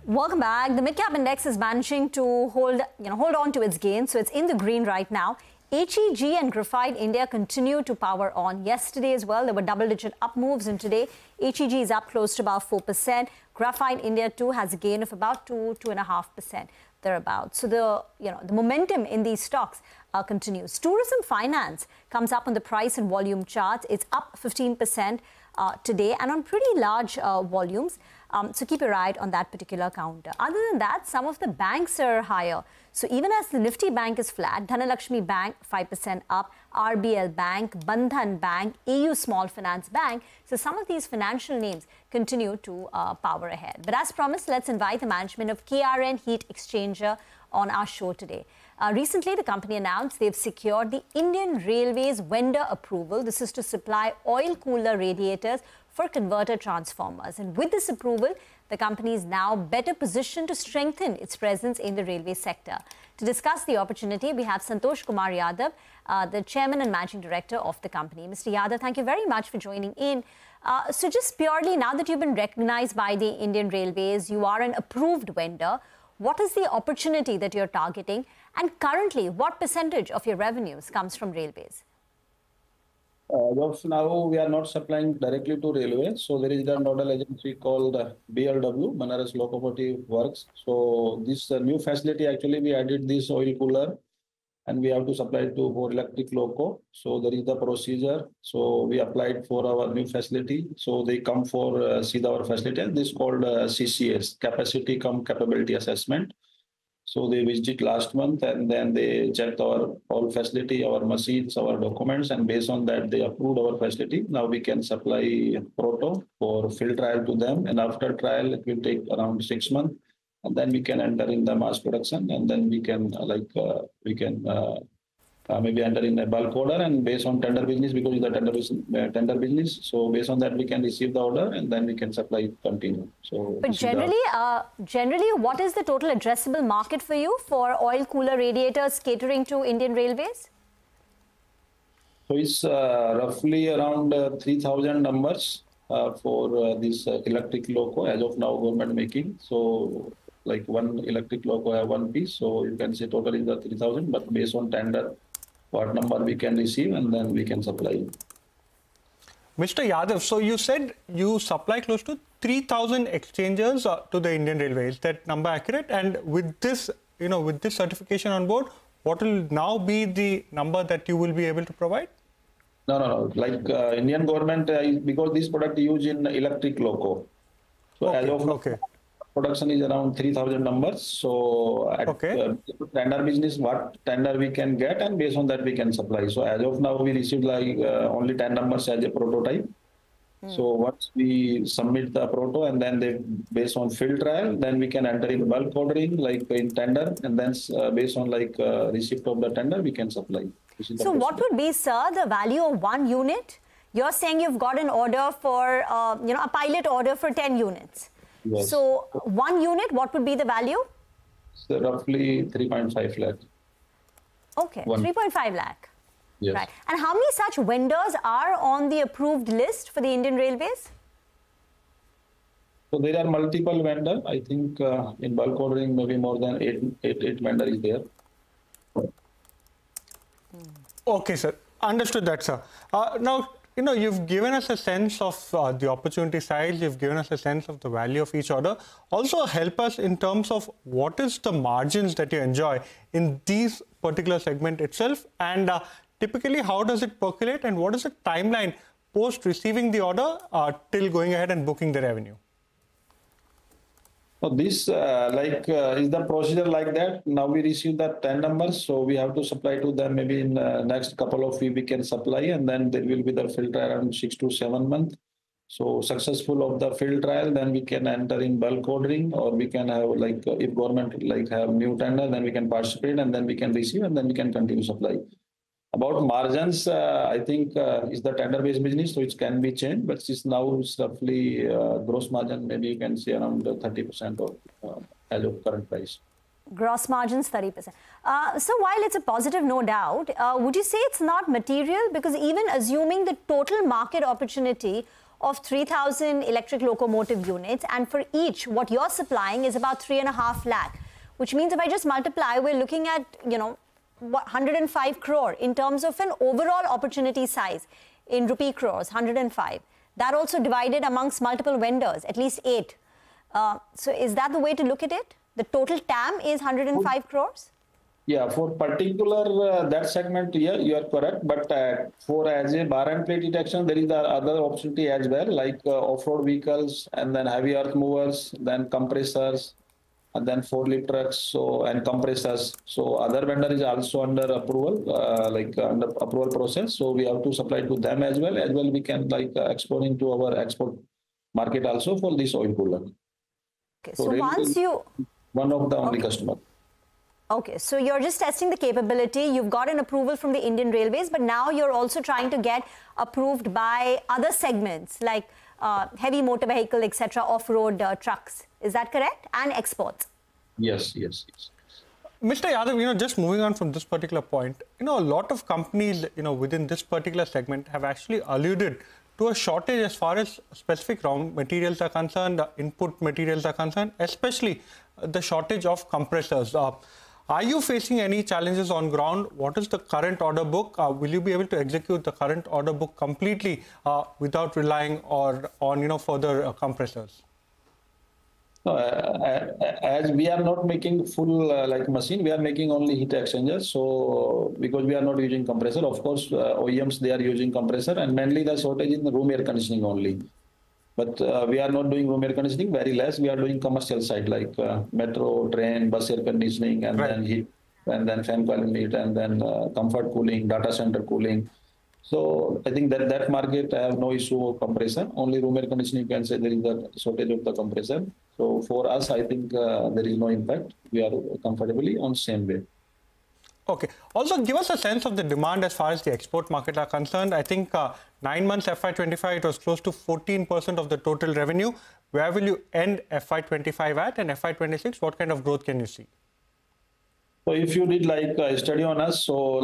Welcome back. The mid-cap index is managing to hold on to its gains, so it's in the green right now. HEG and Graphite India continue to power on. Yesterday as well, there were double-digit up moves, and today HEG is up close to about 4%. Graphite India too has a gain of about 2.5% thereabouts. So the momentum in these stocks continues. Tourism finance comes up on the price and volume charts. It's up 15% today and on pretty large volumes. So keep your eye on that particular counter. Other than that, some of the banks are higher. So even as the Nifty Bank is flat, Dhanalakshmi Bank 5% up, RBL Bank, Bandhan Bank, AU Small Finance Bank. So some of these financial names continue to power ahead. But as promised, let's invite the management of KRN Heat Exchanger on our show today. Recently, the company announced they've secured the Indian Railways vendor approval. This is to supply oil cooler radiators for converter transformers. And with this approval, the company is now better positioned to strengthen its presence in the railway sector. To discuss the opportunity, we have Santosh Kumar Yadav, the chairman and managing director of the company. Mr. Yadav, thank you very much for joining in. So just purely, now that you've been recognized by the Indian Railways, you are an approved vendor. What is the opportunity that you're targeting? And currently, what percentage of your revenues comes from railways? As of now, we are not supplying directly to railways. So there is a nodal agency called BLW, Banaras Locomotive Works. So this new facility, actually, we added this oil cooler and we have to supply it to for electric loco. So there is the procedure. So we applied for our new facility. So they come for see our facility. And this is called CCS, Capacity Cum Capability Assessment. So they visited last month and then they checked our all facility, our machines, our documents, and based on that they approved our facility. Now we can supply proto for field trial to them, and after trial it will take around 6 months, and then we can enter in the mass production, and then we can maybe enter in a bulk order, and based on tender business, because it's a tender business, so based on that we can receive the order and then we can supply continue. So, but generally, what is the total addressable market for you for oil cooler radiators catering to Indian Railways? So it's roughly around 3,000 numbers for this electric loco as of now government making. So like one electric loco have one piece, so you can say total is the 3,000, but based on tender, what number we can receive and then we can supply. Mr. Yadav, so you said you supply close to 3,000 exchangers to the Indian Railways. Is that number accurate? And with this, with this certification on board, what will now be the number that you will be able to provide? No. Like Indian government, because this product used in electric loco. So as of now, production is around 3,000 numbers. So at tender business, what tender we can get, and based on that we can supply. So as of now, we received like only 10 numbers as a prototype. So once we submit the proto and then they based on field trial, then we can enter in bulk ordering like in tender, and then based on like receipt of the tender, we can supply. So what would be, sir, the value of one unit? You're saying you've got an order for, a pilot order for 10 units. Yes. So one unit, what would be the value? So roughly 3.5 lakh. Okay, 3.5 lakh. Yes. Right. And how many such vendors are on the approved list for the Indian Railways? So there are multiple vendors. I think in bulk ordering, maybe more than eight vendors is there. Okay, sir. Understood that, sir. Now, you've given us a sense of the opportunity size. You've given us a sense of the value of each order. Also help us in terms of what is the margins that you enjoy in these particular segment itself, and typically how does it percolate, and what is the timeline post receiving the order till going ahead and booking the revenue? So this is the procedure like that. Now we receive the 10 numbers, so we have to supply to them maybe in next couple of weeks we can supply, and then there will be the field trial around 6 to 7 months. So successful of the field trial, then we can enter in bulk ordering, or we can have like if government have new tender, then we can participate and then we can receive and then we can continue supply. About margins, I think is the tender-based business, so it can be changed, but it's roughly gross margin, maybe you can say around 30% of as of current price. Gross margins 30%. So while it's a positive, no doubt, would you say it's not material? Because even assuming the total market opportunity of 3,000 electric locomotive units, and for each, what you're supplying is about 3.5 lakh, which means if I just multiply, we're looking at, 105 crore in terms of an overall opportunity size in rupee crores, 105. That also divided amongst multiple vendors, at least 8. So is that the way to look at it? The total TAM is 105 crores? Yeah, for particular that segment, yeah, you are correct. But for as a bar and plate detection, there is the other opportunity as well, like off-road vehicles, and then heavy earth movers, then compressors, and then forklift trucks, and compressors. So other vendor is also under approval, under approval process. So we have to supply to them as well. As well, we can exporting to our export market also for this oil cooler. Okay, so once you one of the only customer. Okay, so you're just testing the capability. You've got an approval from the Indian Railways, but now you're also trying to get approved by other segments like heavy motor vehicle, etc., off-road trucks. Is that correct? And exports. Yes. Mr. Yadav, just moving on from this particular point, a lot of companies, within this particular segment have actually alluded to a shortage as far as specific raw materials are concerned, input materials are concerned, especially the shortage of compressors. Are you facing any challenges on ground? What is the current order book? Will you be able to execute the current order book completely without relying on further compressors? As we are not making full machine, we are making only heat exchangers. So because we are not using compressor, of course, OEMs, they are using compressor, and mainly the shortage in the room air conditioning only. But we are not doing room air conditioning, very less. We are doing commercial side like metro, train, bus air conditioning, and then heat, and then fan coil heat, and then comfort cooling, data center cooling. So I think that market I have no issue with compressor. Only room air conditioning, you can say there is a shortage of the compressor. So for us, I think there is no impact. We are comfortably on same way. Okay. Also, give us a sense of the demand as far as the export market are concerned. I think 9 months FY25, it was close to 14% of the total revenue. Where will you end FY25 at, and FY26, what kind of growth can you see? So if you did a study on us, so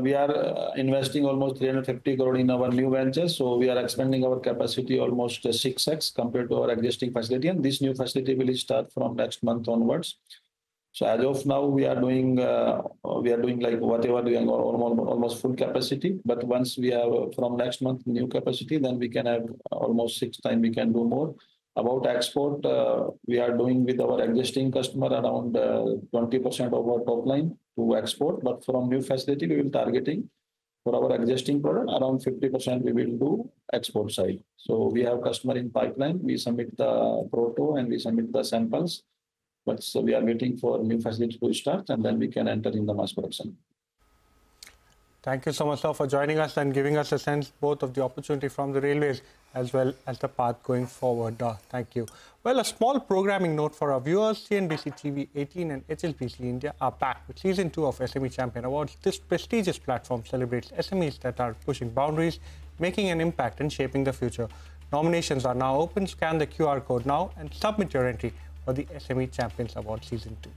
we are investing almost 350 crore in our new ventures. So we are expanding our capacity almost 6x compared to our existing facility. And this new facility will start from next month onwards. So as of now, we are doing whatever we are almost full capacity. But once we have from next month new capacity, then we can have almost 6 times we can do more. About export, we are doing with our existing customer around 20% of our top line to export. But from new facility, we will targeting for our existing product around 50% we will do export side. So we have customer in pipeline. We submit the proto and we submit the samples. But so we are waiting for new facility to start, and then we can enter in the mass production. Thank you so much, sir, for joining us and giving us a sense both of the opportunity from the railways as well as the path going forward. Thank you. Well, a small programming note for our viewers. CNBC-TV18 and HSBC India are back with Season 2 of SME Champion Awards. This prestigious platform celebrates SMEs that are pushing boundaries, making an impact and shaping the future. Nominations are now open. Scan the QR code now and submit your entry for the SME Champions Award Season 2.